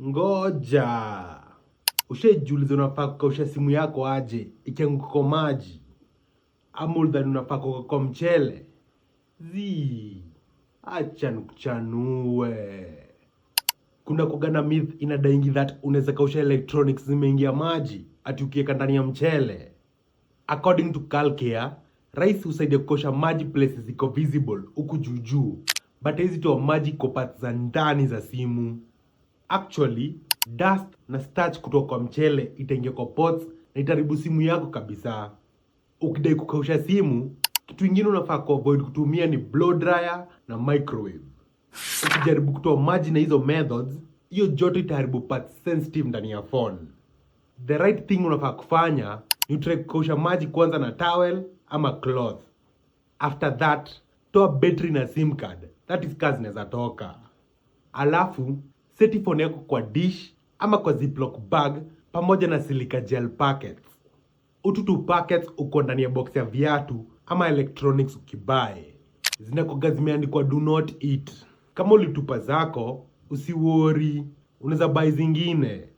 Ngoja. Ushajiuliza unafaa kukausha simu yako aje ikianguka kwa maji? Ama ulidhani unafaa kuweka kwa mchele? Acha nikuchanue. Kuna kuwaga myth inadaingi that unaweza kausha electronics zimeingia maji ati ukiweka ndani ya mchele. According to Calcare, rice husaidia kukausha maji places ziko visible huku juu, but hizi toa maji kwa parts za ndani za simu. Actually, dust na starch kutoka kwa mchele itaingia kwa pots na itaharibu simu yako kabisa. Ukidai kukausha simu, kitu ingine unafaa kuavoid kutumia ni blow dryer na microwave. Ukijaribu kutoa maji na hizo methods, hiyo joto itaharibu parts sensitive ndani ya phone. The right thing unafaa kufanya ni try kukausha maji kwanza na towel ama cloth. After that, toa battery na sim card. That is kazi zinaweza toka. Alafu, seti phone yako kwa dish ama kwa ziplock bag pamoja na silica gel packets. Utu packets uko ndani ya box ya viatu ama electronics ukibae. Zinakuwaga zimeandikwa do not eat. Kama ulitupa zako, usiworry, unaweza buy zingine.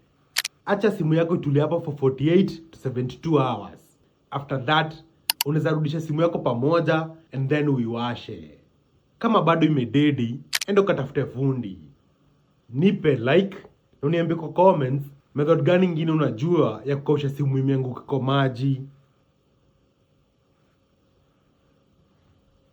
Acha simu yako itulie hapo for 48 to 72 hours. After that, unaweza rudisha simu yako pamoja and then uiwashe. Kama bado imededi, enda ukatafute fundi. Nipe like na uniambie kwa comments method gani ingine unajua ya kukausha simu imeanguka kwa maji.